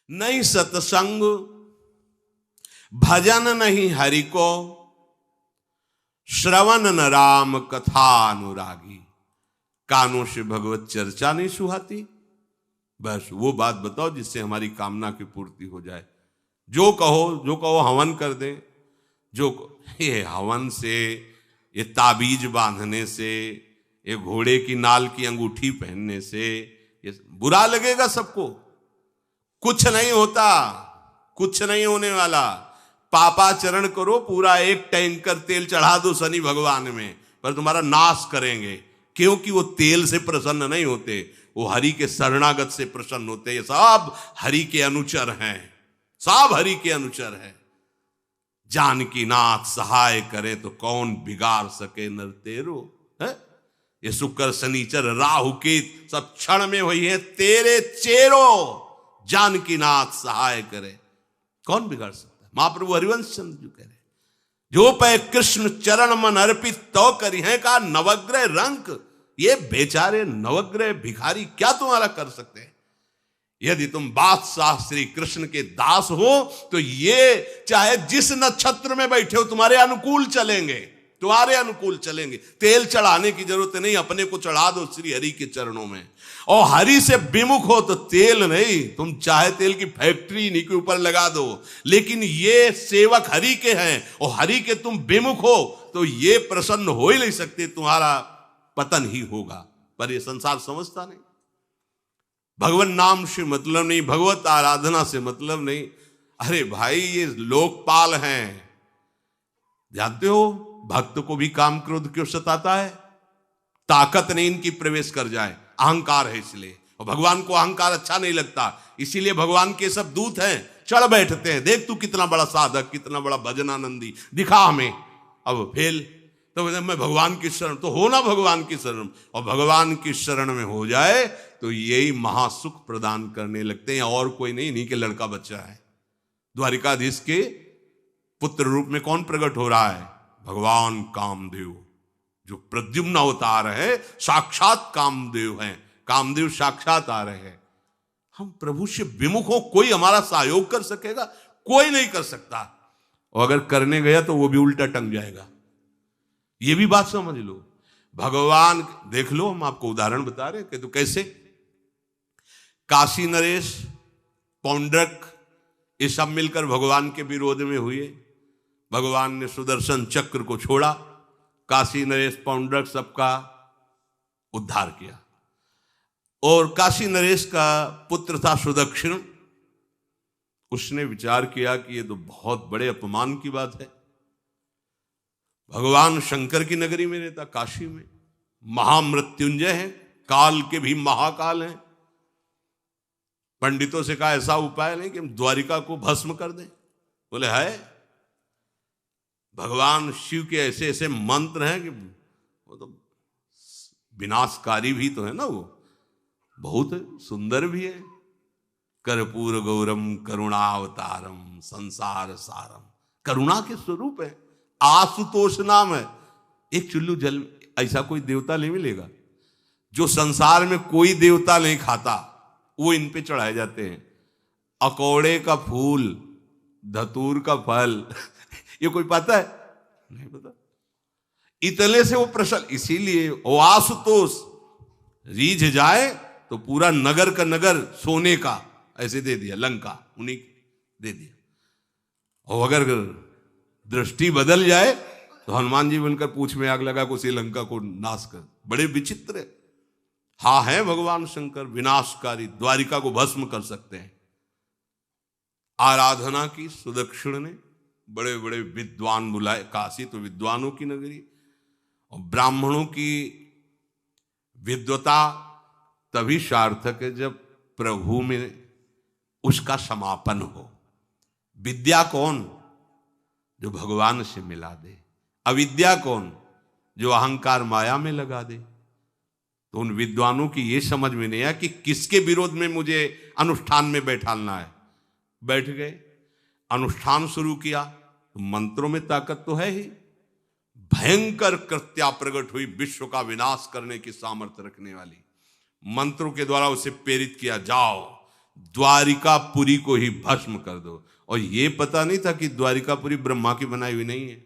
नहीं सत्संग, भजन नहीं हरि को, श्रवण न राम कथा अनुरागी, कानों से भगवत चर्चा नहीं सुहाती। बस वो बात बताओ जिससे हमारी कामना की पूर्ति हो जाए। जो कहो हवन कर दें। ये हवन से, ये ताबीज बांधने से, ये घोड़े की नाल की अंगूठी पहनने से ये बुरा लगेगा सबको। कुछ नहीं होता, कुछ नहीं होने वाला। पापाचरण करो, पूरा एक टैंकर तेल चढ़ा दो शनि भगवान में, पर तुम्हारा नाश करेंगे। क्योंकि वो तेल से प्रसन्न नहीं होते, वो हरि के शरणागत से प्रसन्न होते। ये सब हरि के अनुचर हैं, सब हरि के अनुचर हैं। जानकी नाथ सहाय करे तो कौन बिगाड़ सके नर तेरो। है ये शुक्र शनिचर राहु केत सब क्षण में वही है तेरे चेरो। जानकी नाथ सहाय करे कौन बिगाड़ सकता है। महाप्रभु हरिवंश चंद्र जी कह रहे, जो पे कृष्ण चरण मन अर्पित तो करी है का नवग्रह रंक। ये बेचारे नवग्रह भिखारी क्या तुम्हारा कर सकते हैं। यदि तुम बादशाह श्री कृष्ण के दास हो तो ये चाहे जिस नक्षत्र में बैठे हो तुम्हारे अनुकूल चलेंगे, तुम्हारे अनुकूल चलेंगे। तेल चढ़ाने की जरूरत नहीं, अपने को चढ़ा दो श्री हरि के चरणों में। और हरि से विमुख हो तो तेल नहीं, तुम चाहे तेल की फैक्ट्री इन्हीं के ऊपर लगा दो। लेकिन ये सेवक हरि के हैं और हरि के तुम विमुख हो तो ये प्रसन्न हो ही नहीं सकते, तुम्हारा पतन ही होगा। पर ये संसार समझता नहीं। भगवान नाम से मतलब नहीं, भगवत आराधना से मतलब नहीं। अरे भाई ये लोकपाल हैं, जानते हो भक्त को भी काम क्रोध क्यों सताता है। ताकत नहीं इनकी प्रवेश कर जाए, अहंकार है इसलिए। और भगवान को अहंकार अच्छा नहीं लगता, इसीलिए भगवान के सब दूत हैं चढ़ बैठते हैं। देख तू कितना बड़ा साधक, कितना बड़ा भजनानंदी, दिखा हमें। अब फेल तो मैं भगवान की शरण, तो हो ना भगवान की शरण। और भगवान की शरण में हो जाए तो यही महासुख प्रदान करने लगते हैं, और कोई नहीं, इन्हीं के लड़का बच्चा है। द्वारिकाधीश के पुत्र रूप में कौन प्रकट हो रहा है? भगवान कामदेव, जो प्रद्युम्न अवतार है, साक्षात कामदेव हैं। कामदेव साक्षात आ रहे हैं। हम प्रभु से विमुख हो, कोई हमारा सहयोग कर सकेगा? कोई नहीं कर सकता। और अगर करने गया तो वो भी उल्टा टंग जाएगा। ये भी बात समझ लो। भगवान देख लो, हम आपको उदाहरण बता रहे कि तो कैसे काशी नरेश, पौंड्रक, ये सब मिलकर भगवान के विरोध में हुए। भगवान ने सुदर्शन चक्र को छोड़ा, काशी नरेश पौंड्रक सबका उद्धार किया। और काशी नरेश का पुत्र था सुदक्षिण, उसने विचार किया कि ये तो बहुत बड़े अपमान की बात है। भगवान शंकर की नगरी में रहता, काशी में महामृत्युंजय है, काल के भी महाकाल हैं। पंडितों से कहा ऐसा उपाय नहीं कि हम द्वारिका को भस्म कर दें। बोले है, भगवान शिव के ऐसे ऐसे मंत्र हैं कि वो तो विनाशकारी भी तो है ना, वो बहुत सुंदर भी है। कर्पूर गौरम करुणावतारम संसार सारम, करुणा के स्वरूप है। आशुतोष नाम है। एक चुल्लू जल ऐसा कोई देवता नहीं मिलेगा जो संसार में कोई देवता नहीं खाता, वो इन पे चढ़ाए जाते हैं। अकौड़े का फूल, धतूर का फल ये कोई पता है? नहीं पता। इतने से वो प्रसन्न, इसीलिए वो आशुतोष रीझ जाए तो पूरा नगर का नगर सोने का ऐसे दे दिया, लंका उन्हीं दे दिया। और अगर दृष्टि बदल जाए तो हनुमान जी बनकर पूंछ में आग लगा को उसी लंका को नाश कर। बड़े विचित्र है। हाँ है भगवान शंकर विनाशकारी, द्वारिका को भस्म कर सकते हैं। आराधना की सुदक्षिण ने, बड़े बड़े विद्वान बुलाए। काशी तो विद्वानों की नगरी, और ब्राह्मणों की विद्वता तभी सार्थक है जब प्रभु में उसका समापन हो। विद्या कौन? जो भगवान से मिला दे। अविद्या कौन? जो अहंकार माया में लगा दे। तो उन विद्वानों की ये समझ में नहीं आया कि किसके विरोध में मुझे अनुष्ठान में बैठालना है। बैठ गए, अनुष्ठान शुरू किया, तो मंत्रों में ताकत तो है ही। भयंकर कृत्या प्रकट हुई, विश्व का विनाश करने की सामर्थ्य रखने वाली। मंत्रों के द्वारा उसे प्रेरित किया, जाओ द्वारिकापुरी को ही भस्म कर दो। और ये पता नहीं था कि द्वारिकापुरी ब्रह्मा की बनाई हुई नहीं है।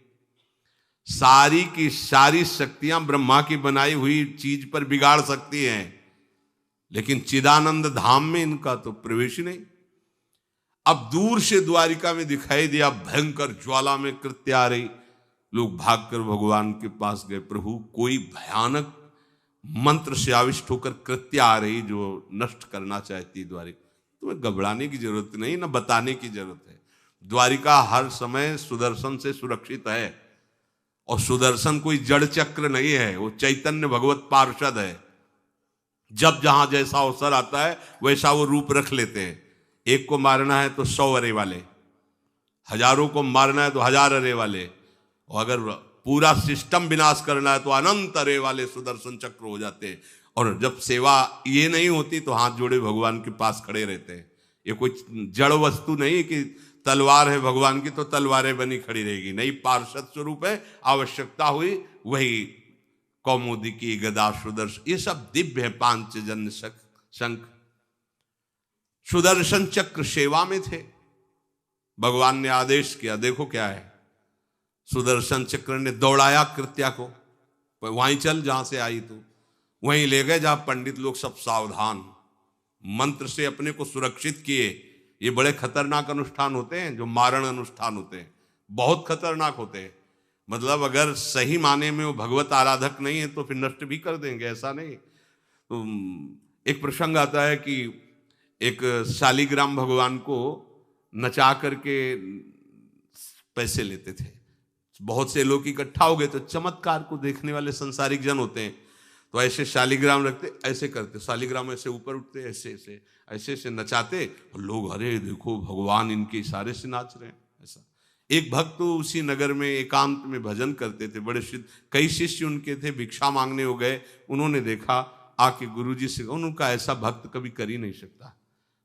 सारी की सारी शक्तियां ब्रह्मा की बनाई हुई चीज पर बिगाड़ सकती हैं, लेकिन चिदानंद धाम में इनका तो प्रवेश ही नहीं। अब दूर से द्वारिका में दिखाई दिया, भयंकर ज्वाला में कृत्य आ रही। लोग भागकर भगवान के पास गए, प्रभु कोई भयानक मंत्र से आविष्ट होकर कृत्य आ रही जो नष्ट करना चाहती द्वारिका। तुम्हें घबराने की जरूरत नहीं, ना बताने की जरूरत है। द्वारिका हर समय सुदर्शन से सुरक्षित है, और सुदर्शन कोई जड़ चक्र नहीं है, वो चैतन्य भगवत पार्षद है। जब जहां जैसा अवसर आता है वैसा वो रूप रख लेते हैं। एक को मारना है तो 100 अरे वाले, हजारों को मारना है तो 1000 अरे वाले, और अगर पूरा सिस्टम विनाश करना है तो अनंत अरे वाले सुदर्शन चक्र हो जाते हैं। और जब सेवा ये नहीं होती तो हाथ जोड़े भगवान के पास खड़े रहते हैं। ये कोई जड़ वस्तु नहीं कि तलवार है भगवान की तो तलवारें बनी खड़ी रहेगी, नहीं, पार्षद स्वरूप है। आवश्यकता हुई वही कौमुदी की गदा सुदर्शन, ये सब दिव्य है। पांचजन्य शंख सुदर्शन चक्र सेवा में थे। भगवान ने आदेश किया, देखो क्या है, सुदर्शन चक्र ने दौड़ाया कृत्या को, वहीं चल जहां से आई तू, वहीं ले गए जहां पंडित लोग सब सावधान, मंत्र से अपने को सुरक्षित किए। ये बड़े खतरनाक अनुष्ठान होते हैं, जो मारण अनुष्ठान होते हैं, बहुत खतरनाक होते हैं। मतलब अगर सही माने में वो भगवत आराधक नहीं है तो फिर नष्ट भी कर देंगे, ऐसा नहीं। तो एक प्रसंग आता है कि एक शालिग्राम भगवान को नचा करके पैसे लेते थे। बहुत से लोग इकट्ठा हो गए, तो चमत्कार को देखने वाले संसारिक जन होते हैं, तो ऐसे शालिग्राम रखते, ऐसे करते, शालिग्राम ऐसे ऊपर उठते, ऐसे ऐसे ऐसे ऐसे नचाते, और लोग अरे देखो भगवान इनके इशारे से नाच रहे हैं। ऐसा एक भक्त तो उसी नगर में एकांत में भजन करते थे, बड़े कई शिष्य उनके थे, भिक्षा मांगने हो गए। उन्होंने देखा, आके गुरुजी से, उनका ऐसा भक्त कभी कर ही नहीं सकता।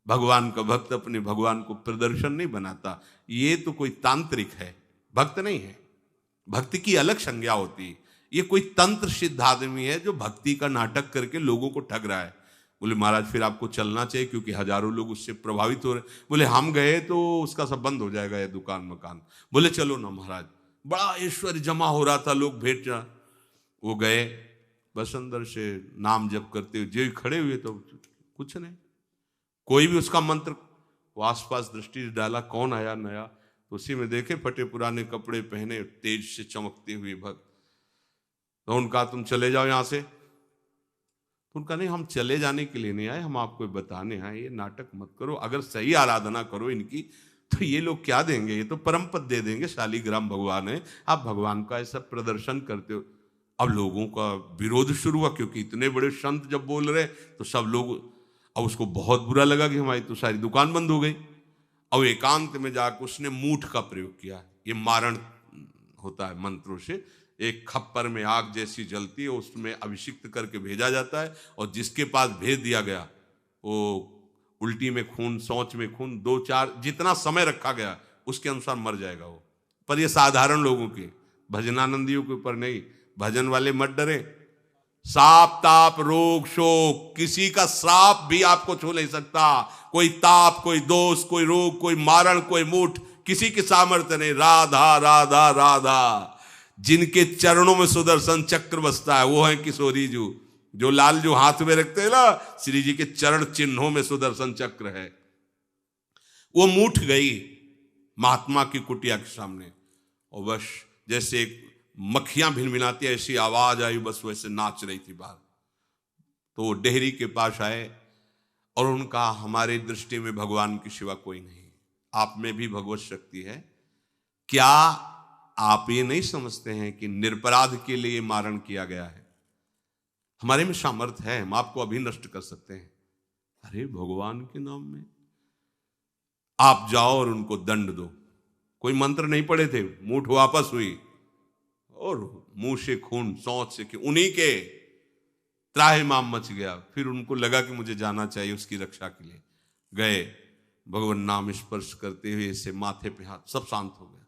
भगवान का भक्त अपने भगवान को प्रदर्शन नहीं बनाता, ये तो कोई तांत्रिक है, भक्त नहीं है। भक्ति की अलग संज्ञा होती है। ये कोई तंत्र सिद्ध आदमी है जो भक्ति का नाटक करके लोगों को ठग रहा है। बोले महाराज फिर आपको चलना चाहिए, क्योंकि हजारों लोग उससे प्रभावित हो रहे। बोले हम गए तो उसका सब बंद हो जाएगा, ये दुकान मकान। बोले चलो ना महाराज, बड़ा ऐश्वर्य जमा हो रहा था, लोग भेंट, वो गए, बस अंदर से नाम जप करते हुए जो खड़े हुए, तो कुछ नहीं, कोई भी उसका मंत्र, वो आसपास दृष्टि डाला, कौन आया नया, तो उसी में देखे फटे पुराने कपड़े पहने, तेज से चमकते हुए भक्त। तो उनका तुम चले जाओ यहां से। तो उनका नहीं, हम चले जाने के लिए नहीं आए, हम आपको बताने आए, ये नाटक मत करो, अगर सही आराधना करो इनकी तो ये लोग क्या देंगे, ये तो परम पद दे देंगे, शालिग्राम भगवान है, आप भगवान का ऐसा प्रदर्शन करते हो। अब लोगों का विरोध शुरू हुआ, क्योंकि इतने बड़े संत जब बोल रहे तो सब लोग, अब उसको बहुत बुरा लगा कि हमारी तो सारी दुकान बंद हो गई। अब एकांत में जाकर उसने मूठ का प्रयोग किया। ये मारण होता है मंत्रों से, एक खप्पर में आग जैसी जलती है, उसमें अभिषिक्त करके भेजा जाता है, और जिसके पास भेज दिया गया वो उल्टी में खून, शौच में खून, 2-4 जितना समय रखा गया उसके अनुसार मर जाएगा वो। पर ये साधारण लोगों के, भजनानंदियों के ऊपर नहीं। भजन वाले मत डरे, साप ताप रोग शोक, किसी का श्राप भी आपको छू नहीं सकता। कोई ताप, कोई दोष, कोई रोग, कोई मारण, कोई मूठ, किसी की सामर्थ्य नहीं। राधा राधा राधा, जिनके चरणों में सुदर्शन चक्र बसता है वो है किशोरी जी, जो लाल जो हाथ में रखते हैं ना, श्री जी के चरण चिन्हों में सुदर्शन चक्र है। वो मूठ गई महात्मा की कुटिया के सामने, और बस जैसे मक्खियां भिनभिनाती ऐसी आवाज आई, बस वैसे नाच रही थी बाहर। तो वो डेहरी के पास आए और उनका, हमारे दृष्टि में भगवान की सिवा कोई नहीं, आप में भी भगवत शक्ति है, क्या आप ये नहीं समझते हैं कि निरपराध के लिए मारण किया गया है? हमारे में सामर्थ्य है, हम आपको अभी नष्ट कर सकते हैं। अरे भगवान के नाम में आप जाओ और उनको दंड दो। कोई मंत्र नहीं पड़े थे, मूठ वापस हुई और मुंह से खून, सौंच से, उन्हीं के त्राहिमाम मच गया। फिर उनको लगा कि मुझे जाना चाहिए उसकी रक्षा के लिए, गए, भगवान नाम स्पर्श करते हुए से माथे पे हाथ, सब शांत हो गया।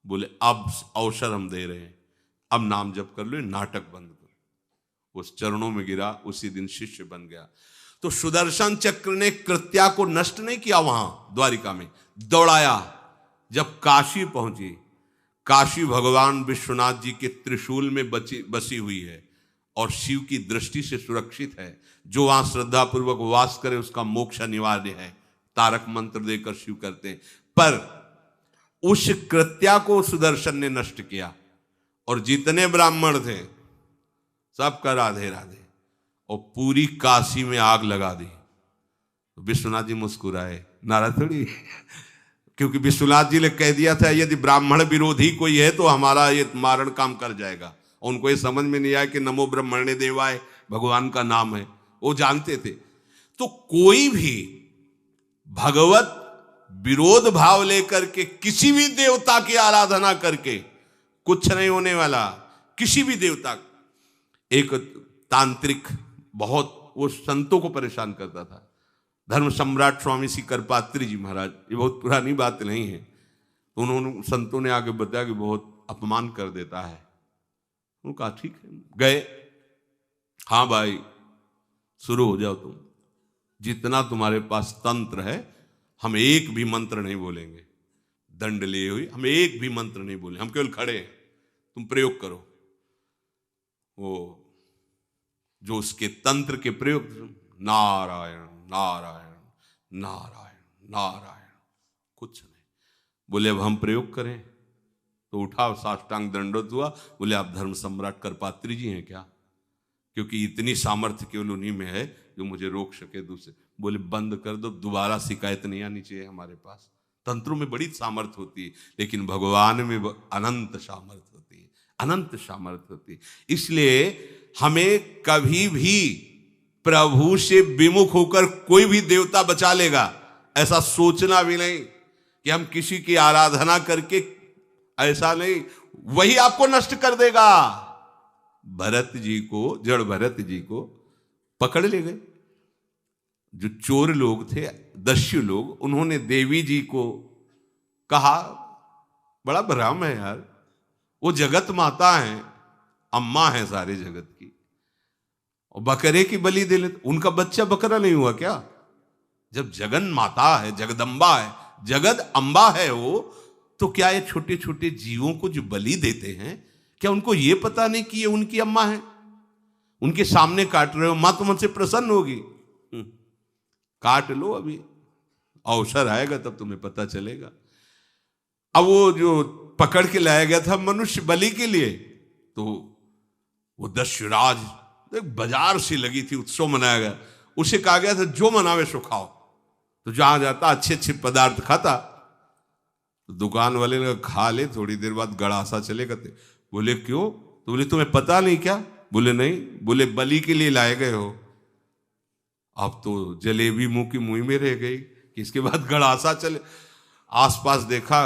बोले अब अवसर हम दे रहे हैं, अब नाम जप कर लो, नाटक बंद करो। उस चरणों में गिरा, उसी दिन शिष्य बन गया। तो सुदर्शन चक्र ने कृत्या को नष्ट नहीं किया, वहां द्वारिका में दौड़ाया। जब काशी पहुंची, काशी भगवान विश्वनाथ जी के त्रिशूल में बसी हुई है और शिव की दृष्टि से सुरक्षित है। जो वहां श्रद्धा पूर्वक वास करे उसका मोक्ष अनिवार्य है, तारक मंत्र देकर शिव करते हैं। पर उस कृत्या को सुदर्शन ने नष्ट किया और जितने ब्राह्मण थे सबका राधे राधे, और पूरी काशी में आग लगा दी। तो विश्वनाथ जी मुस्कुराए, नाराज थोड़ी, क्योंकि विश्वनाथ जी ने कह दिया था यदि ब्राह्मण विरोधी कोई है तो हमारा ये मारण काम कर जाएगा। उनको ये समझ में नहीं आया कि नमो ब्रह्मणे देवाय भगवान का नाम है, वो जानते थे। तो कोई भी भगवत विरोध भाव लेकर के किसी भी देवता की आराधना करके कुछ नहीं होने वाला। किसी भी देवता, एक तांत्रिक बहुत वो संतों को परेशान करता था, धर्म सम्राट स्वामी श्री करपात्री जी महाराज, ये बहुत पुरानी बात नहीं है। तो उन्होंने संतों ने आगे बताया कि बहुत अपमान कर देता है। उन्होंने कहा ठीक है, गए, हाँ भाई शुरू हो जाओ तुम, जितना तुम्हारे पास तंत्र है हम एक भी मंत्र नहीं बोलेंगे, दंड लिए हुए हम एक भी मंत्र नहीं बोले, हम केवल खड़े हैं, तुम प्रयोग करो। वो जो उसके तंत्र के प्रयोग, नारायण नारायण नारायण नारायण, कुछ नहीं बोले। अब हम प्रयोग करें तो उठा, साष्टांग दंडोत हुआ, बोले आप धर्म सम्राट करपात्री जी हैं क्या? क्योंकि इतनी सामर्थ्य केवल उन्हीं में है जो मुझे रोक सके दूसरे। बोले बंद कर दो, दोबारा शिकायत नहीं आनी चाहिए हमारे पास। तंत्रों में बड़ी सामर्थ्य होती है, लेकिन भगवान में अनंत सामर्थ्य होती है, अनंत सामर्थ्य होती है। इसलिए हमें कभी भी प्रभु से विमुख होकर कोई भी देवता बचा लेगा ऐसा सोचना भी नहीं कि हम किसी की आराधना करके, ऐसा नहीं, वही आपको नष्ट कर देगा। भरत जी को, जड़ भरत जी को पकड़ ले गए जो चोर लोग थे, दस्यु लोग। उन्होंने देवी जी को कहा, बड़ा भ्रम है यार, वो जगत माता है, अम्मा है सारे जगत की, और बकरे की बलि दे लेते, उनका बच्चा बकरा नहीं हुआ क्या? जब जगन माता है, जगदम्बा है, जगद अम्बा है वो, तो क्या ये छोटे छोटे जीवों को जो बलि देते हैं, क्या उनको ये पता नहीं कि ये उनकी अम्मा है? उनके सामने काट रहे हो, मां तो मुझसे प्रसन्न होगी, काट लो, अभी अवसर आएगा तब तुम्हें पता चलेगा। अब वो जो पकड़ के लाया गया था मनुष्य बलि के लिए, तो वो दस्युराज, एक बाजार सी लगी थी, उत्सव मनाया गया, उसे कहा गया था जो मनावे सो खाओ। तो जहां जाता अच्छे अच्छे पदार्थ खाता, तो दुकान वाले ने खा ले, थोड़ी देर बाद गड़ासा चले करते। बोले क्यों? तो बोले तुम्हें पता नहीं क्या? बोले नहीं। बोले बलि के लिए लाए गए हो। अब तो जलेबी मुंह की मुंह में रह गई कि इसके बाद गड़ासा चले। आसपास देखा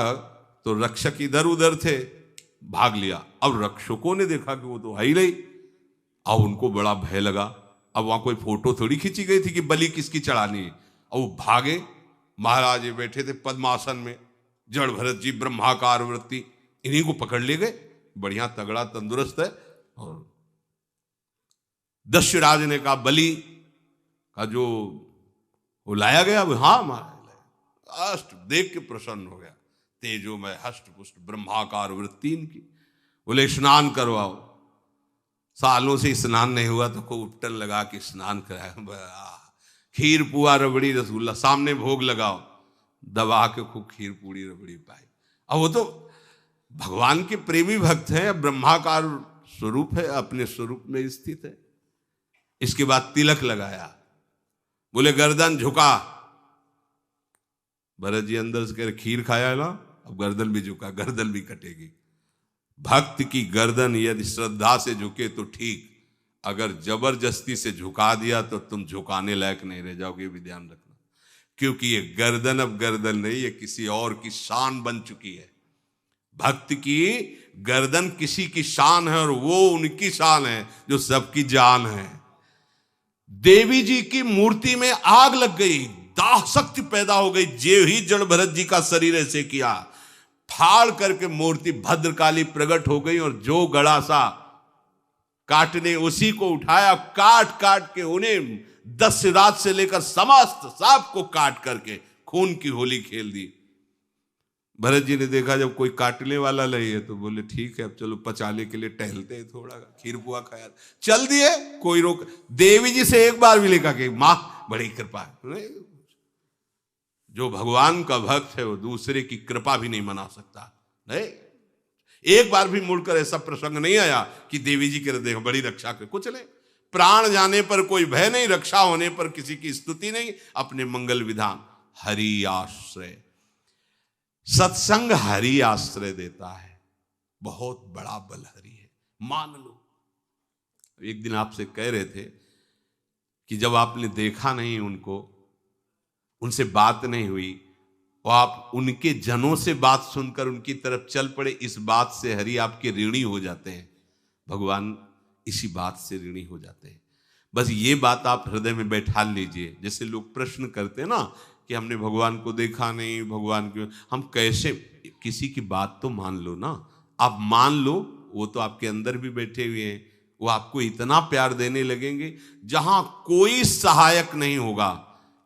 तो रक्षक इधर उधर थे, भाग लिया। अब रक्षकों ने देखा कि वो तो है ही नहीं, अब उनको बड़ा भय लगा। अब वहां कोई फोटो थोड़ी खींची गई थी कि बलि किसकी चढ़ानी है। अब वो भागे, महाराज बैठे थे पद्मासन में, जड़ भरत जी ब्रह्माकार वृत्ति, इन्हीं को पकड़ ले गए, बढ़िया तगड़ा तंदुरुस्त है। और दस्युराज ने कहा बलि का जो वो लाया गया, हाँ महाराज, अष्ट देख के प्रसन्न हो गया, तेजो में हष्ट पुष्ट ब्रह्माकार वृत्ति इनकी। बोले स्नान करवाओ। सालों से स्नान नहीं हुआ तो को उपटन लगा के स्नान कराया। खीर पुआ रबड़ी रसगुल्ला सामने भोग लगाओ, दबा के खूब खीर पूड़ी रबड़ी पाई। अब वो तो भगवान के प्रेमी भक्त हैं, ब्रह्माकार स्वरूप है, अपने स्वरूप में स्थित है। इसके बाद तिलक लगाया, बोले गर्दन झुका। भरत जी अंदर से खीर खाया है ना, अब गर्दन भी झुका, गर्दन भी कटेगी। भक्त की गर्दन यदि श्रद्धा से झुके तो ठीक, अगर जबरदस्ती से झुका दिया तो तुम झुकाने लायक नहीं रह जाओगे, ये भी ध्यान रखना। क्योंकि ये गर्दन अब गर्दन नहीं, ये किसी और की शान बन चुकी है। भक्त की गर्दन किसी की शान है और वो उनकी शान है जो सबकी जान है। देवी जी की मूर्ति में आग लग गई, दाह शक्ति पैदा हो गई। जे ही जड़ भरत जी का शरीर ऐसे किया, फाड़ करके मूर्ति भद्रकाली प्रकट हो गई, और जो गड़ासा काटने उसी को उठाया, काट काट के उन्हें दस्युराज से लेकर समस्त सांप को काट करके खून की होली खेल दी। भरत जी ने देखा जब कोई काटने वाला नहीं है तो बोले ठीक है अब चलो पचाने के लिए टहलते हैं, थोड़ा खीर पुआ खाया, चल दिए, कोई रोक। देवी जी से एक बार भी लिखा कि मां बड़ी कृपा। जो भगवान का भक्त है वो दूसरे की कृपा भी नहीं मना सकता। नहीं, एक बार भी मुड़कर ऐसा प्रसंग नहीं आया कि देवी जी के देखो बड़ी रक्षा कर, कुछ नहीं। प्राण जाने पर कोई भय नहीं, रक्षा होने पर किसी की स्तुति नहीं, अपने मंगल विधान। हरि आश्रय, सत्संग हरि आश्रय देता है, बहुत बड़ा बल हरि है, मान लो। एक दिन आपसे कह रहे थे कि जब आपने देखा नहीं उनको, उनसे बात नहीं हुई और आप उनके जनों से बात सुनकर उनकी तरफ चल पड़े, इस बात से हरि आपके ऋणी हो जाते हैं। भगवान इसी बात से ऋणी हो जाते हैं। बस ये बात आप हृदय में बैठा लीजिए। जैसे लोग प्रश्न करते हैं ना कि हमने भगवान को देखा नहीं, भगवान क्यों, हम कैसे, किसी की बात तो मान लो ना। आप मान लो, वो तो आपके अंदर भी बैठे हुए हैं, वो आपको इतना प्यार देने लगेंगे। जहां कोई सहायक नहीं होगा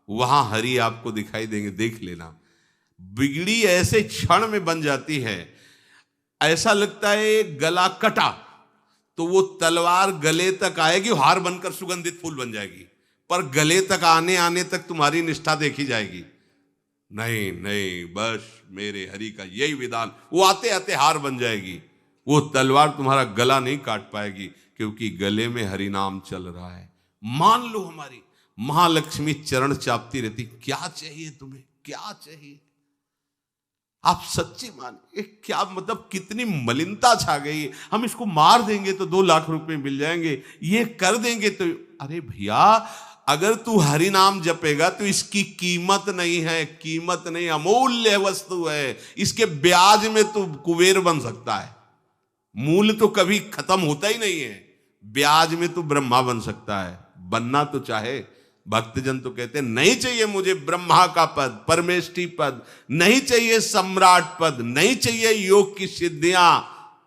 वहां हरि आपको दिखाई देंगे, देख लेना। बिगड़ी ऐसे क्षण में बन जाती है, ऐसा लगता है गला कटा तो वो तलवार गले तक आएगी, हार बनकर सुगंधित फूल बन जाएगी, पर गले तक आने आने तक तुम्हारी निष्ठा देखी जाएगी। नहीं नहीं, बस मेरे हरि का यही विधान, वो आते आते हार बन जाएगी, वो तलवार तुम्हारा गला नहीं काट पाएगी, क्योंकि गले में हरि नाम चल रहा है। मान लो हमारी महालक्ष्मी चरण चापती रहती, क्या चाहिए तुम्हें, क्या चाहिए, आप सच्ची माने। क्या मतलब, कितनी मलिनता छा गई है। हम इसको मार देंगे तो 2 लाख रुपए मिल जाएंगे, ये कर देंगे तो, अरे भैया अगर तू हरि नाम जपेगा तो इसकी कीमत नहीं है, कीमत नहीं, अमूल्य वस्तु है। इसके ब्याज में तू कुबेर बन सकता है, मूल्य तो कभी खत्म होता ही नहीं है। ब्याज में तू ब्रह्मा बन सकता है, बनना तो चाहे। भक्तजन तो कहते हैं नहीं चाहिए मुझे ब्रह्मा का पद, परमेष्ठी पद, नहीं चाहिए सम्राट पद, नहीं चाहिए योग की सिद्धियां,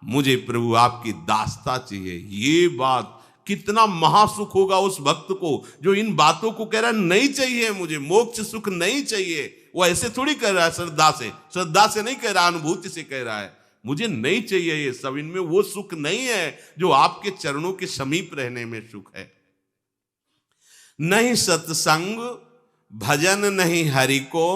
मुझे प्रभु आपकी दास्ता चाहिए। ये बात, कितना महासुख होगा उस भक्त को जो इन बातों को कह रहा है, नहीं चाहिए मुझे मोक्ष सुख नहीं चाहिए। वो ऐसे थोड़ी कह रहा है, श्रद्धा से नहीं कह रहा, अनुभूति से कह रहा है, मुझे नहीं चाहिए ये सब, इनमें वो सुख नहीं है जो आपके चरणों के समीप रहने में सुख है। नहीं सत्संग भजन नहीं हरि को,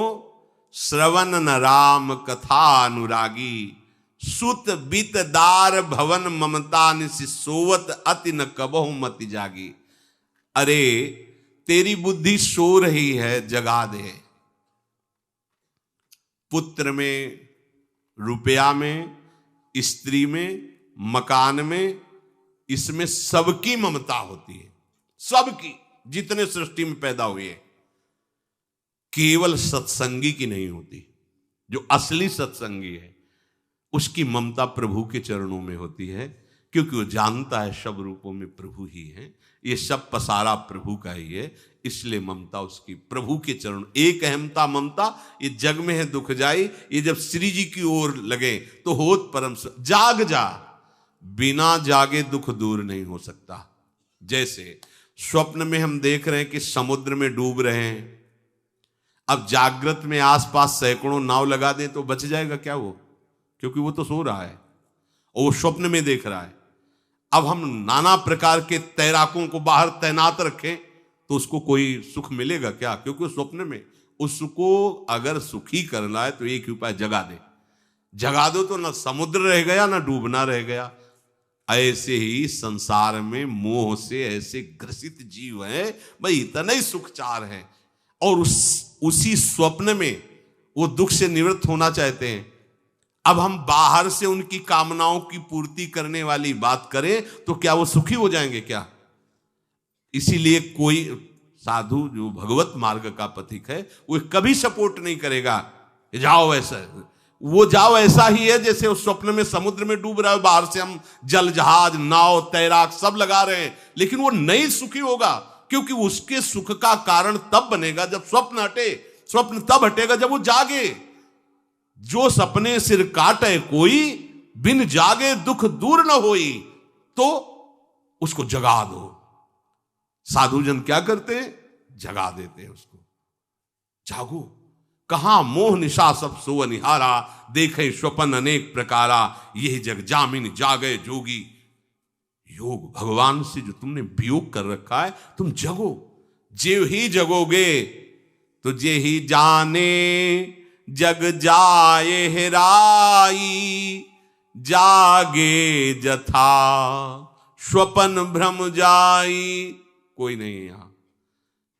श्रवण न राम कथा अनुरागी, सुत बित दार भवन ममता निसि सोवत अति न कबहु मति जागी। अरे तेरी बुद्धि सो रही है, जगा दे। पुत्र में, रुपया में, स्त्री में, मकान में, इसमें सबकी ममता होती है, सबकी, जितने सृष्टि में पैदा हुए। केवल सत्संगी की नहीं होती। जो असली सत्संगी है उसकी ममता प्रभु के चरणों में होती है, क्योंकि वो जानता है सब रूपों में प्रभु ही है, ये सब पसारा प्रभु का ही है, इसलिए ममता उसकी प्रभु के चरण। एक अहमता ममता ये जग में है दुख जाई, ये जब श्री जी की ओर लगे तो होत परम। जाग जा, बिना जागे दुख दूर नहीं हो सकता। जैसे स्वप्न में हम देख रहे हैं कि समुद्र में डूब रहे हैं, अब जागृत में आसपास सैकड़ों नाव लगा दें तो बच जाएगा क्या वो, क्योंकि वो तो सो रहा है और वो स्वप्न में देख रहा है। अब हम नाना प्रकार के तैराकों को बाहर तैनात रखें तो उसको कोई सुख मिलेगा क्या, क्योंकि वो स्वप्न में। उसको अगर सुखी करना है तो एक ही उपाय, जगा दे। जगा दो तो ना समुद्र रह गया ना डूबना रह गया। ऐसे ही संसार में मोह से ऐसे ग्रसित जीव हैं, भाई इतना ही सुखचार है, और उसी स्वप्न में वो दुख से निवृत्त होना चाहते हैं। अब हम बाहर से उनकी कामनाओं की पूर्ति करने वाली बात करें तो क्या वो सुखी हो जाएंगे क्या? इसीलिए कोई साधु जो भगवत मार्ग का पथिक है वो कभी सपोर्ट नहीं करेगा जाओ ऐसा, वो जाओ ऐसा ही है जैसे उस स्वप्न में समुद्र में डूब रहा है, बाहर से हम जल जहाज नाव तैराक सब लगा रहे हैं, लेकिन वो नहीं सुखी होगा, क्योंकि उसके सुख का कारण तब बनेगा जब स्वप्न हटे। स्वप्न तब हटेगा जब वो जागे। जो सपने सिर काटे कोई, बिन जागे दुख दूर न होई, तो उसको जगा दो। साधुजन क्या करते हैं? जगा देते हैं उसको। जागो, कहां मोह निशा सब सो अनिहारा, देखे स्वपन अनेक प्रकारा, यही जग जामिन जागे जोगी। योग भगवान से जो तुमने वियोग कर रखा है, तुम जगो। जे ही जगोगे तो जे ही जाने जग जाए हेराई, जागे जथा स्वपन भ्रम जाई। कोई नहीं है यहां।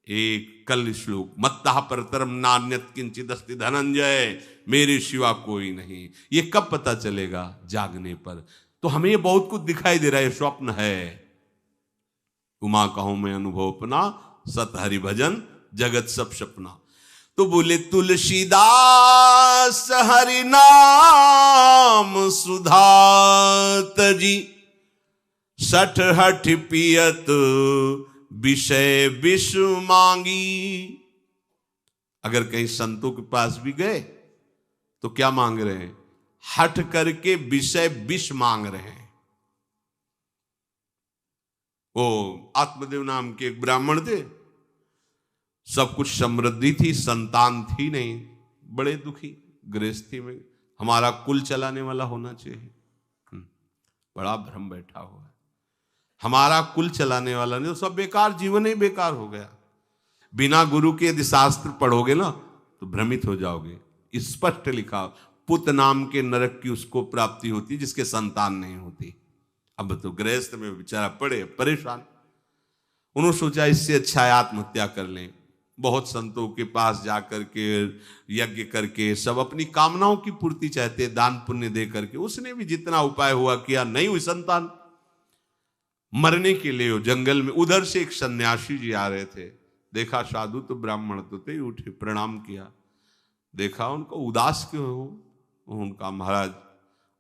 एक कल श्लोक, मत्तः परतरम नान्यत किंचित अस्ति धनंजय, मेरे सिवा कोई नहीं। ये कब पता चलेगा? जागने पर। तो हमें ये बहुत कुछ दिखाई दे रहा है, स्वप्न है। उमा कहूं मैं अनुभव अपना, सत हरि भजन जगत सब सपना। तो बोले तुलसीदास हरि नाम सुधा तजी, सठ हठ पियत विषय विष मांगी। अगर कहीं संतों के पास भी गए तो क्या मांग रहे हैं? हठ करके विषय विष मांग रहे हैं। वो आत्मदेव नाम के एक ब्राह्मण थे, सब कुछ समृद्धि थी, संतान थी नहीं, बड़े दुखी गृहस्थी में। हमारा कुल चलाने वाला होना चाहिए। बड़ा भ्रम बैठा हुआ है, हमारा कुल चलाने वाला नहीं, तो सब बेकार, जीवन ही बेकार हो गया। बिना गुरु के यदि शास्त्र पढ़ोगे ना तो भ्रमित हो जाओगे। स्पष्ट लिखा, पुत नाम के नरक की उसको प्राप्ति होती जिसके संतान नहीं होती। अब तो गृहस्थ में बेचारा पड़े परेशान। उन्होंने सोचा इससे अच्छा है आत्महत्या कर लें। बहुत संतों के पास जाकर के यज्ञ करके सब अपनी कामनाओं की पूर्ति चाहते, दान पुण्य दे करके। उसने भी जितना उपाय हुआ किया, नहीं हुई संतान। मरने के लिए वो जंगल में, उधर से एक सन्यासी जी आ रहे थे, देखा साधु तो ब्राह्मण तो थे, उठे प्रणाम किया, देखा उनको उदास क्यों हो? उनका महाराज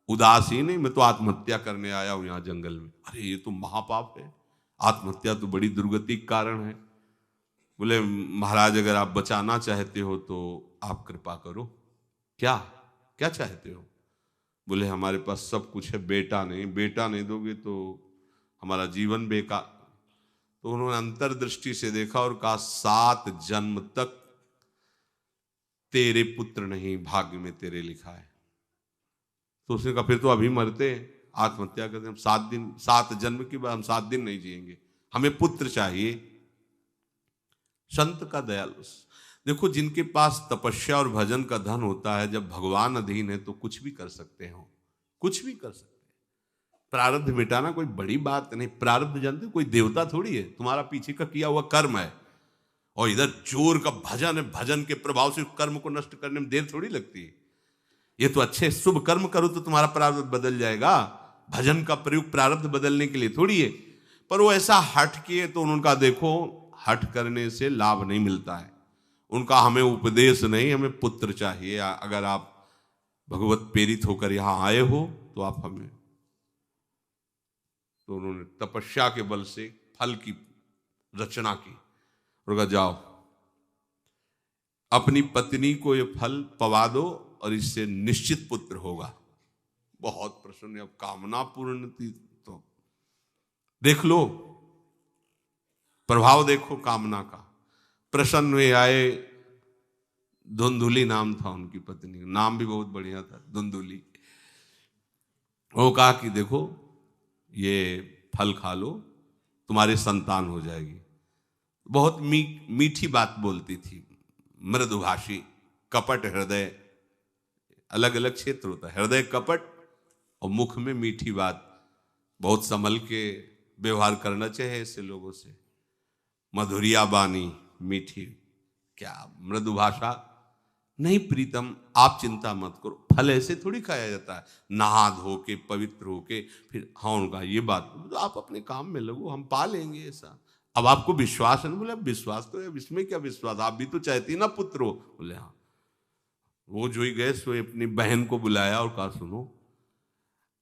उदास ही नहीं, मैं तो आत्महत्या करने आया हूं यहां जंगल में। अरे ये तो महापाप है, आत्महत्या तो बड़ी दुर्गति का कारण है। बोले महाराज अगर आप बचाना चाहते हो तो आप कृपा करो। क्या क्या चाहते हो? बोले हमारे पास सब कुछ है, बेटा नहीं, बेटा नहीं दोगे तो हमारा जीवन बेकार। तो उन्होंने अंतर्दृष्टि से देखा और कहा 7 जन्म तक तेरे पुत्र नहीं भाग्य में तेरे लिखा है। तो उसने कहा फिर तो अभी मरते, आत्महत्या करते, हम 7 जन्म की बात, हम 7 दिन नहीं जिएंगे, हमें पुत्र चाहिए। संत का दयालु। देखो जिनके पास तपस्या और भजन का धन होता है, जब भगवान अधीन है तो कुछ भी कर सकते हो, कुछ भी कर सकते हैं। प्रारब्ध मिटाना कोई बड़ी बात नहीं। प्रारब्ध जानते, कोई देवता थोड़ी है, तुम्हारा पीछे का किया हुआ कर्म है। और इधर जोर का भजन है, भजन के प्रभाव से कर्म को नष्ट करने में देर थोड़ी लगती है। ये तो अच्छे शुभ कर्म करो तो तुम्हारा प्रारब्ध बदल जाएगा। भजन का प्रयोग प्रारब्ध बदलने के लिए थोड़ी है। पर वो ऐसा हट किए तो उनका देखो, हट करने से लाभ नहीं मिलता है। उनका हमें उपदेश नहीं, हमें पुत्र चाहिए। अगर आप भगवत प्रेरित होकर यहां आए हो तो आप हमें। तो उन्होंने तपस्या के बल से फल की रचना की और कहा जाओ अपनी पत्नी को ये फल पवा दो और इससे निश्चित पुत्र होगा। बहुत प्रसन्न, अब कामना पूर्ण थी तो देख लो प्रभाव, देखो कामना का। प्रसन्न हुए आए। धुंधुली नाम था उनकी पत्नी, नाम भी बहुत बढ़िया था, धुंधुली। वो कहा कि देखो ये फल खा लो, तुम्हारी संतान हो जाएगी। बहुत मीठी बात बोलती थी, मृदुभाषी, कपट हृदय। अलग अलग क्षेत्र होता है, हृदय कपट और मुख में मीठी बात। बहुत संभल के व्यवहार करना चाहिए ऐसे लोगों से। मधुरिया बानी, मीठी, क्या मृदुभाषा। नहीं प्रीतम, आप चिंता मत करो, फल ऐसे थोड़ी खाया जाता है, नहा धो के पवित्र होके फिर। हाँ उनका ये बात, तो आप अपने काम में लगो, हम पा लेंगे ऐसा। अब आपको विश्वास है ना? बोले विश्वास तो है, इसमें क्या विश्वास, आप भी तो चाहती ना पुत्र हो। बोले हाँ। वो जो ही गए सो अपनी बहन को बुलाया और कहा सुनो,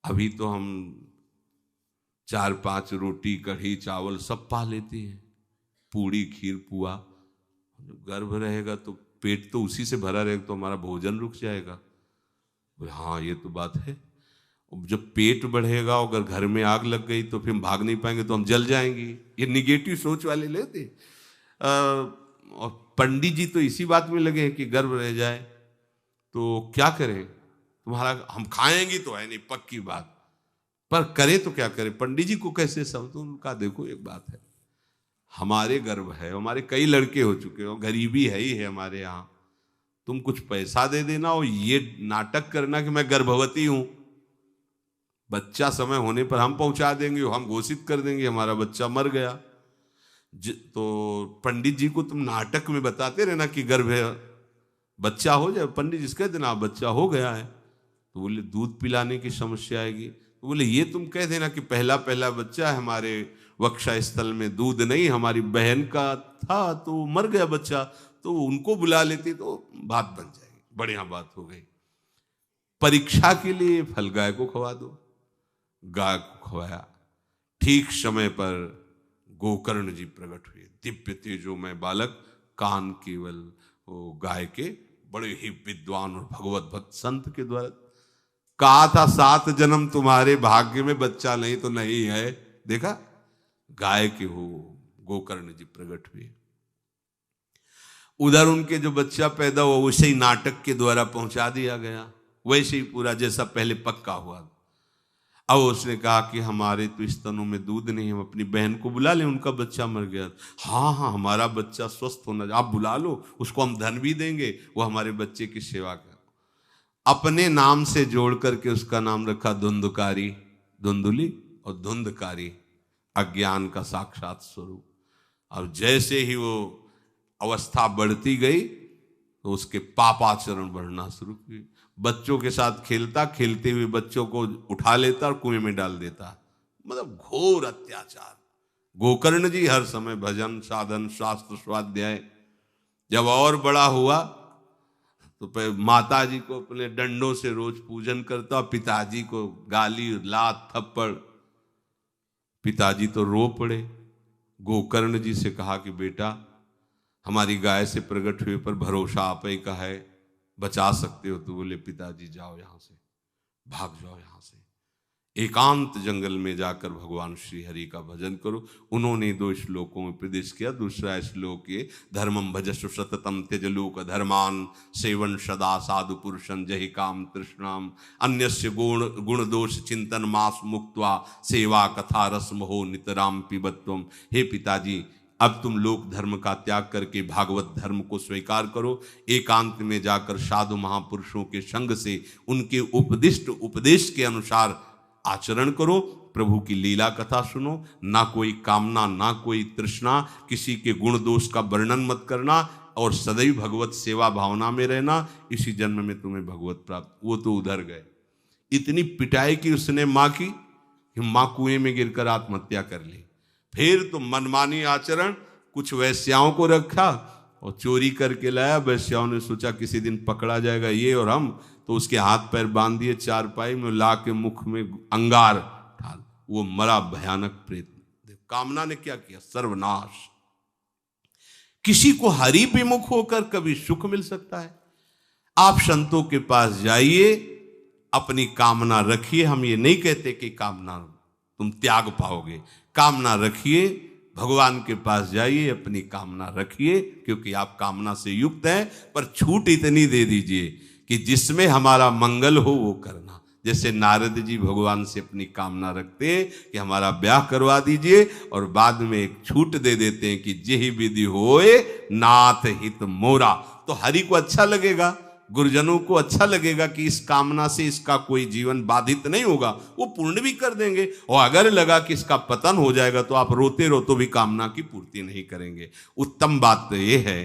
अभी तो हम 4-5 रोटी कढ़ी चावल सब पा लेते हैं, पूड़ी खीर पुआ। गर्भ रहेगा तो पेट तो उसी से भरा रहेगा, तो हमारा भोजन रुक जाएगा। बोले हाँ ये तो बात है। जब पेट बढ़ेगा, अगर घर में आग लग गई तो फिर हम भाग नहीं पाएंगे, तो हम जल जाएंगे। ये निगेटिव सोच वाले लेते। और पंडित जी तो इसी बात में लगे हैं कि गर्भ रह जाए तो क्या करें, तुम्हारा हम खाएंगे तो है नहीं पक्की बात, पर करें तो क्या करें, पंडित जी को कैसे समझो। उनका देखो एक बात है, हमारे गर्भ है, हमारे कई लड़के हो चुके हो, गरीबी है ही है हमारे यहाँ, तुम कुछ पैसा दे देना और ये नाटक करना कि मैं गर्भवती हूं, बच्चा समय होने पर हम पहुंचा देंगे, हम घोषित कर देंगे हमारा बच्चा मर गया। तो पंडित जी को तुम नाटक में बताते रहना कि गर्भ है, बच्चा हो जाए, पंडित जी कह देना बच्चा हो गया है, तो बोले दूध पिलाने की समस्या आएगी, तो बोले ये तुम कह देना कि पहला पहला बच्चा है, हमारे वक्षा स्थल में दूध नहीं, हमारी बहन का था तो मर गया बच्चा, तो उनको बुला लेती तो बात बन जाएगी, बढ़िया बात हो गई। परीक्षा के लिए फल गाय को खवा दो, गाय को खवाया, ठीक समय पर गोकर्ण जी प्रकट हुए, दिव्य तेजोमय बालक, कान केवल वो गाय के, बड़े ही विद्वान और भगवत भक्त संत के द्वारा कहा था 7 जन्म तुम्हारे भाग्य में, बच्चा नहीं तो नहीं है, देखा गाय के हो गोकर्ण जी प्रकट हुए। उधर उनके जो बच्चा पैदा हुआ वैसे ही नाटक के द्वारा पहुंचा दिया गया, वैसे ही पूरा जैसा पहले पक्का हुआ। अब उसने कहा कि हमारे तो स्तनों में दूध नहीं, हम अपनी बहन को बुला लें, उनका बच्चा मर गया। हाँ हाँ हमारा बच्चा स्वस्थ होना, आप बुला लो, उसको हम धन भी देंगे, वो हमारे बच्चे की सेवा कर। अपने नाम से जोड़ करके उसका नाम रखा धुंधकारी, धुंधुली और धुंधकारी, अज्ञान का साक्षात स्वरूप। और जैसे ही वो अवस्था बढ़ती गई तो उसके पापाचरण बढ़ना शुरू हुए, बच्चों के साथ खेलता, खेलते हुए बच्चों को उठा लेता और कुएं में डाल देता, मतलब घोर अत्याचार। गोकर्ण जी हर समय भजन साधन शास्त्र स्वाध्याय, जब और बड़ा हुआ तो माता जी को अपने डंडों से रोज पूजन करता, पिताजी को गाली लात थप्पड़, पिताजी तो रो पड़े। गोकर्ण जी से कहा कि बेटा हमारी गाय से प्रकट हुए पर भरोसा आप ही का है, बचा सकते हो, तो बोले पिताजी जाओ यहां से, भाग जाओ यहां से, एकांत जंगल में जाकर भगवान श्री हरि का भजन करो। उन्होंने 2 श्लोकों में उपदेश किया। दूसरा श्लोक ये, धर्मम भजस्व सततम त्यज लोक धर्मान, सेवन सदा साधु पुरुषं जहि काम तृष्णाम, अन्यस्य गुण दोष चिंतन मास मुक्त्वा, सेवा कथा रस मोहो नितराम पिबत्वम। हे पिताजी, अब तुम लोक धर्म का त्याग करके भागवत धर्म को स्वीकार करो, एकांत में जाकर साधु महापुरुषों के संग से उनके उपदिष्ट उपदेश के अनुसार आचरण करो, प्रभु की लीला कथा सुनो, ना कोई कामना ना कोई तृष्णा, किसी के गुण दोष का वर्णन मत करना, और सदैव भगवत सेवा भावना में रहना, इसी जन्म में तुम्हें भगवत प्राप्त। वो तो उधर गए, इतनी पिटाई की उसने माँ की, माँ कुएं में गिरकर आत्महत्या कर ली। फिर तो मनमानी आचरण, कुछ वैश्याओं को रखा और चोरी करके लाया। वैश्याओं ने सोचा किसी दिन पकड़ा जाएगा ये और हम, तो उसके हाथ पैर बांध दिए, चारपाई में ला के मुख में अंगार डाल, वो मरा भयानक प्रेत। कामना ने क्या किया, सर्वनाश। किसी को हरि विमुख होकर कभी सुख मिल सकता है? आप संतों के पास जाइए, अपनी कामना रखिए। हम ये नहीं कहते कि कामना तुम त्याग पाओगे, कामना रखिए, भगवान के पास जाइए, अपनी कामना रखिए, क्योंकि आप कामना से युक्त हैं, पर छूट इतनी दे दीजिए कि जिसमें हमारा मंगल हो वो करना। जैसे नारद जी भगवान से अपनी कामना रखते हैं कि हमारा ब्याह करवा दीजिए, और बाद में एक छूट दे देते हैं कि जेहि विधि होए नाथ हित मोरा। तो हरि को अच्छा लगेगा, गुरुजनों को अच्छा लगेगा कि इस कामना से इसका कोई जीवन बाधित नहीं होगा, वो पूर्ण भी कर देंगे। और अगर लगा कि इसका पतन हो जाएगा तो आप रोते रहो तो भी कामना की पूर्ति नहीं करेंगे। उत्तम बात तो ये है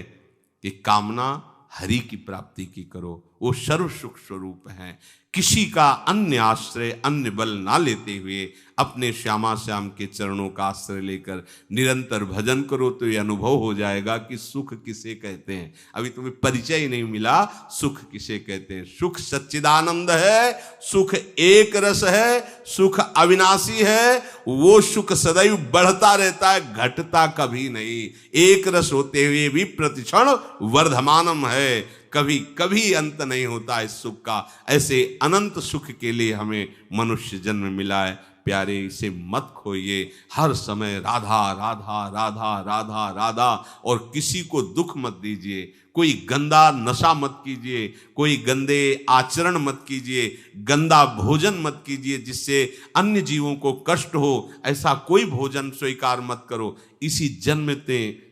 कि कामना हरि की प्राप्ति की करो, वो सर्व सुख स्वरूप हैं। किसी का अन्य आश्रय अन्य बल ना लेते हुए अपने श्यामा श्याम के चरणों का आश्रय लेकर निरंतर भजन करो, तो ये अनुभव हो जाएगा कि सुख किसे कहते हैं। अभी तुम्हें परिचय ही नहीं मिला, सुख किसे कहते हैं। सुख सच्चिदानंद है, सुख एक रस है, सुख अविनाशी है। वो सुख सदैव बढ़ता रहता है, घटता कभी नहीं। एक रस होते हुए भी प्रतिक्षण वर्धमानम है, कभी कभी अंत नहीं होता इस सुख का। ऐसे अनंत सुख के लिए हमें मनुष्य जन्म मिला है। प्यारे इसे मत खोइए। हर समय राधा राधा राधा राधा राधा, और किसी को दुख मत दीजिए। कोई गंदा नशा मत कीजिए, कोई गंदे आचरण मत कीजिए, गंदा भोजन मत कीजिए जिससे अन्य जीवों को कष्ट हो। ऐसा कोई भोजन स्वीकार मत करो। इसी जन्म में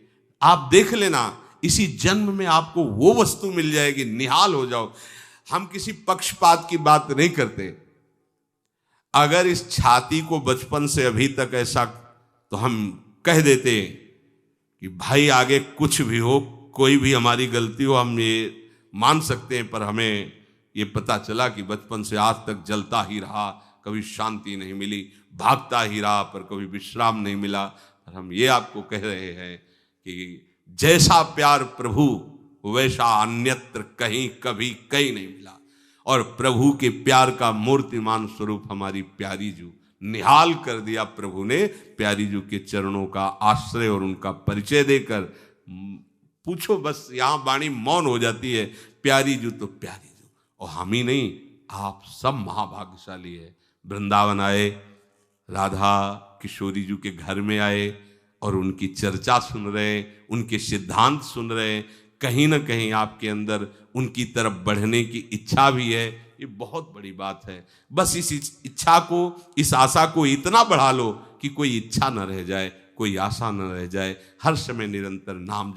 आप देख लेना, इसी जन्म में आपको वो वस्तु मिल जाएगी, निहाल हो जाओ। हम किसी पक्षपात की बात नहीं करते। अगर इस छाती को बचपन से अभी तक ऐसा, तो हम कह देते कि भाई आगे कुछ भी हो, कोई भी हमारी गलती हो, हम ये मान सकते हैं, पर हमें ये पता चला कि बचपन से आज तक जलता ही रहा, कभी शांति नहीं मिली, भागता ही रहा पर कभी विश्राम नहीं मिला। पर हम ये आपको कह रहे हैं कि जैसा प्यार प्रभु वैसा अन्यत्र कहीं कभी कहीं नहीं मिला। और प्रभु के प्यार का मूर्तिमान स्वरूप हमारी प्यारी जू, निहाल कर दिया प्रभु ने प्यारी जू के चरणों का आश्रय और उनका परिचय देकर। पूछो बस, यहाँ वाणी मौन हो जाती है। प्यारी जू तो प्यारी जू, और हम ही नहीं, आप सब महाभाग्यशाली है। वृंदावन आए, राधा किशोरी जू के घर में आए और उनकी चर्चा सुन रहे, उनके सिद्धांत सुन रहे। कहीं ना कहीं आपके अंदर उनकी तरफ बढ़ने की इच्छा भी है। ये बहुत बड़ी बात है। बस इस इच्छा को, इस आशा को इतना बढ़ा लो कि कोई इच्छा न रह जाए, कोई आशा न रह जाए। हर समय निरंतर नाम